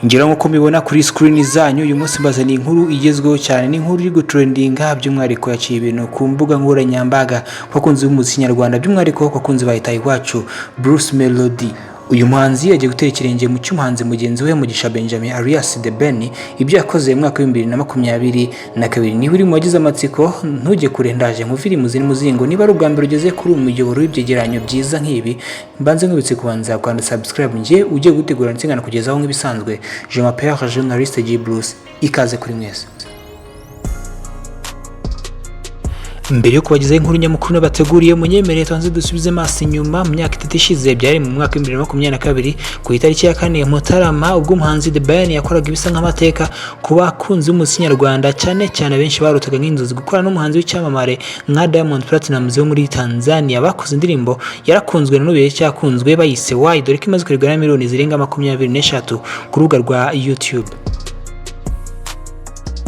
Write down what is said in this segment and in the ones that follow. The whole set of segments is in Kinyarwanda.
ngira nko mubibona kuri screen zanyu uyu munsi mbazaniye inkuru igezweho cyane, ni inkuru iri gutrendinga by'umwihariko yaciye ibintu ku mbuga nkoranyambaga bakunze b'umuziki nyarwanda, by'umwihariko bakunze bahita iwacu Bruce Melodie. Uyu muhanzi yagiye gutera ikirenge mu cy'umuhanzi mugenzi we Mugisha Benjamin alias Theben, ibyo yakoze mu mwaka wa 2022. Niba uri mu wagize amatsiko ntujye kure, ndaje nkuviri muzini muzingo. Niba ari ubwa mbere ugeze kuri uyu muyoboro w'ibyegeranyo byiza nk'ibi, mbanze nkubitse kubanza kwanda subscribe ngiye ujye gutegura nsingana kugezaho nk'ibisanzwe. Je m'appelle journaliste G Bruce, ikaze kuri mwese. Mbere yo kubagezaho inkuru nyamukuru n'abateguriye munyemereye twanze dusubize amaso inyuma mu myaka 3 ishize, byari mu mwaka wa 2022 ku itariki ya 4 Mutarama, ubwo umuhanzi Theben yakoraga ibisa nk'amateka ku bakunzi b'umuziki nyarwanda, cyane cyane benshi barotaga nk'inzozi gukorana n'umuhanzi w'icyamamare nka Diamond Platnumz wo muri Tanzania. Bakoze indirimbo yarakunzwe na n'ubu cyakunzwe bayise Why, dore ko imaze kurebwa na miliyoni zirenga 23 ku rubuga rwa YouTube.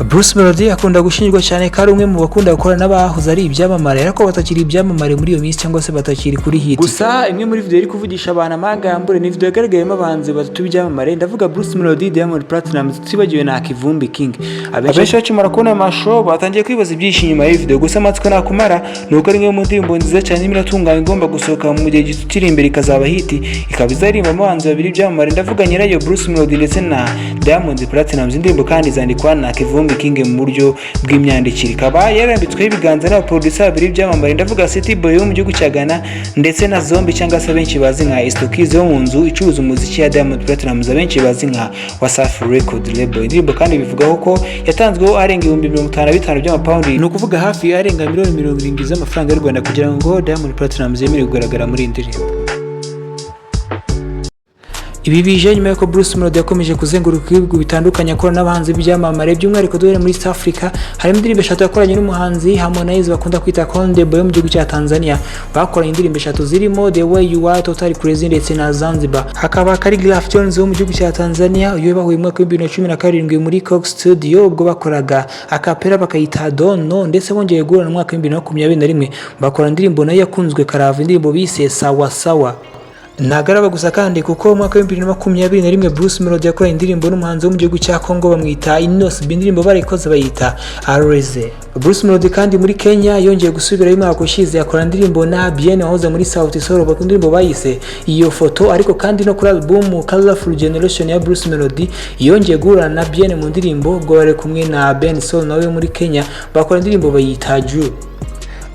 Bruce Melodie akunda gushinjwa cyane ko ari umwe mu bakunda gukora n'abahoze ari ibyamamare, ariko batakiri ibyamamare muri iyo minsi cyangwa se batakiri kuri hit. Gusa imwe muri video iri kuvugisha abantu amagambure ni video yagaragayemo abahanzi batatu b'ibyamamare, ndavuga Bruce Melodie, Diamond Platnumz, tibagiwe na Kivumbi King. Abenshi bakimara kubona amasho batangiye kwibaza ibyinshi nyuma y'iyi video, gusa amatsiko nakumara ni uko ari imwe mu ndirimbo nziza cyane iratunganya igomba gusohoka mu gihe gito kiri imbere ikazaba hit, ikaba izaririmba abahanzi babiri byamamare, ndavuga nyirayo Bruce Melodie ndetse na Diamond Platnumz. Indirimbo kandi zandikwa na Kivumbi King mu buryo bw'imyandikire, ikaba yarambitsweho ibiganza na producer babiri byamamare, ndavuga City Boy wo mu gihugu cya Ghana ndetse na Zombi cyangwa se benshi bazi nka Estokiz wo mu nzu icuruza umuziki ya Diamond Platnumz, benshi bazi nka Wasafi Record Label. Indirimbo kandi bivugaho ko yatanzweho arenga 55,000 by'amapaundi, ni ukuvuga hafi arenga miliyoni 70 z'amafaranga y'u Rwanda kugira ngo Diamond Platnumz yemererwe kugaragara muri indirimbo. Ibi bije nyuma y'uko Bruce Melodie yakomeje kuzenguruka ibihugu bitandukanye akora n'abahanzi b'ibyamamare, by'umwihariko dore muri East Africa harimo indirimbo 3 yakoranye n'umuhanzi Harmonize bakunda kwita kundirimbo yo mu gihugu cya Tanzania. Bakoranye indirimbo 3 zirimo The Way You Are, Totally Crazy ndetse na Zanzibar. Hakaba Khaligraph Jones wo mu gihugu cya Tanzania, uyu bahuye mu mwaka wa 2017 muri Coke Studio ubwo bakoraga akapera bakayita Dono, ndetse bongeye guhura mu mwaka wa 2021 bakora indirimbo nayo yakunzwe karava, indirimbo bise Sawa Sawa. Nagaraba gusa kandi kuko mu mwaka wa 2021 Bruce Melodie yakoranye indirimbo n'umuhanzi wo mu gihugu cya Congo bamwita Inos, indirimbo barayikoze bayita Areze. Bruce Melodie kandi muri Kenya yongeye gusubirayo umwaka ushize yakora indirimbo na Bien wahoze muri Sauti Sol, bakunda indirimbo bayise Iyo Foto. Ariko kandi no kuri album Colorful Generation ya Bruce Melodie yongeye guhura na Bien mu ndirimbo, ubwo bari kumwe na Ben Soul nawe muri Kenya bakora indirimbo bayita Ju.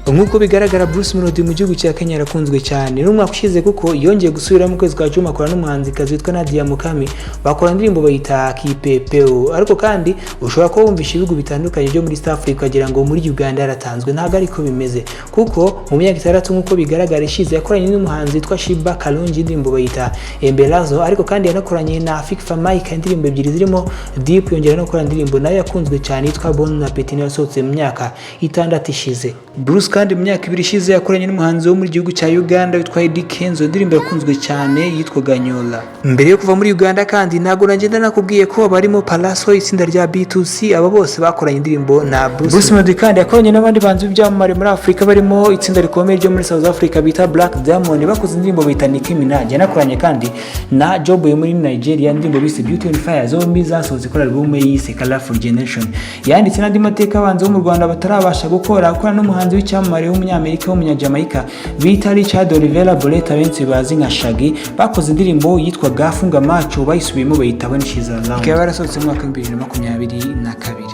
Nk'uko bigaragara Bruce Melodie mu gihugu cya Kenya yarakunzwe cyane n'umwaka ushize, kuko yongeye gusubira mu kwezi kwa Juma akora n'umuhanzi kazi witwa Nadia Mukami bakora indirimbo bayita Kipepeo. Ariko kandi ushobora ko wumvisha ibihugu bitandukanye byo muri East Africa kugira ngo muri Uganda yaratanzwe, ntabwo ariko bimeze, kuko mu myaka 6 nk'uko bigaragara ishize yakoranye n'umuhanzi witwa Shiba Kalonji indirimbo bayita Embelazo. Ariko kandi yanakoranye na Fikfa Mike indirimbo 2 zirimo Deep, yongera no gukora indirimbo nayo yakunzwe cyane yitwa Bon Appetit yasohotse mu myaka 6 ishize. Bruce kandi mu myaka 2 ishize yakoranye n'umuhanzi wo muri gihugu cya Uganda witwa Eddy Kenzo, indirimbo yakunzwe cyane yitwa Ganyola. Mbere yo kuva muri Uganda kandi ntago nagenda nakubwiye ko barimo Palaso, itsinda rya B2C, aba bose bakoranye indirimbo na Bruce Melodie. Kandi yakoranye n'abandi banzi b'ibyamamare muri Afrika barimo itsinda rikomeye ryo muri South Africa bita Black Diamond, bakoze indirimbo bita Nicki Minaj. Yanakoranye kandi na Job yo muri Nigeria, indirimbo bise Beauty on Fire, zombi zasohotse kuri album yise Colorful Generation. Yanditse n'andi mateka abanzi bo mu Rwanda batarabasha gukora n'umuhanzi w'icyamamare w'umunyamerika w'umunyajamaica bita Richard Olivera Boleta, benshi bazi nka Shaggy, bakoze indirimbo yitwa Gafunga Macho bayisubiyemo bayita When She's Around, ikaba yarasohotse mu mwaka wa 2022.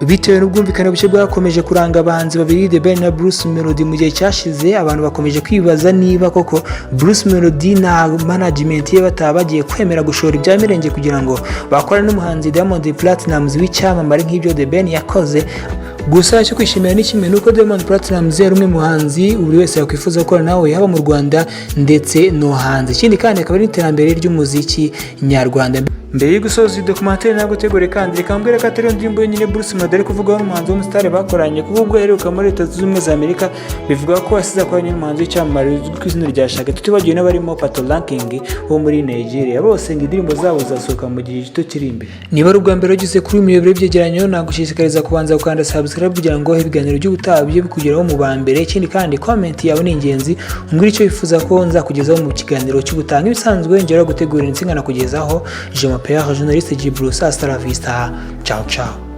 Bitewe n'ubwumvikane buke bwakomeje kuranga abahanzi babiri Theben na Bruce Melodie mu gihe cyashize, abantu bakomeje kwibaza niba koko Bruce Melodie na management ye bataba bagiye kwemera gushora ibya mirenge kugira ngo bakorane n'umuhanzi Diamond Platnumz w'icyamamare nk'ibyo Theben yakoze. Gusa cyo kwishimira ni kimwe nuko Diamond Platnumz ari umwe muhanzi buri wese yakwifuza gukora nawe, haba mu Rwanda ndetse no hanze. Ikindi kandi akaba ari iterambere ry'umuziki nyarwanda. Mbere yo gusoza iyi documentaire ntabwo tegure kandi reka mbwira ko atari indirimbo yonyine Bruce Melodie ari kuvugaho n'umuhanzi w'umustar bakoranye, kuko ubwo yaheruka muri Leta Zunze Ubumwe za Amerika bivuga ko yasize akoranye n'umuhanzi w'icyamamare uzwi ku izina rya Shaggy, tutibagiwe n'abarimo Pato Ranking wo muri Nigeria. Bose ngo indirimbo zabo zasohoka mu gihe gito kiri imbere. Niba ari ubwa mbere ugize kuri uyu muyoboro w'ibyegeranyo, nagushishikariza kubanza gukanda subscribe subscribe kugira ngo ibiganiro by'ubutaha byo bikugeraho mu ba mbere. Ikindi kandi comment yawe ni ingenzi, umbwira icyo wifuza ko nzakugezaho mu kiganiro cy'ubutaha. Nk'ibisanzwe ngera gutegura insinga na kugezaho. Je m'appelle journaliste Djibril, hasta la vista. Ciao ciao.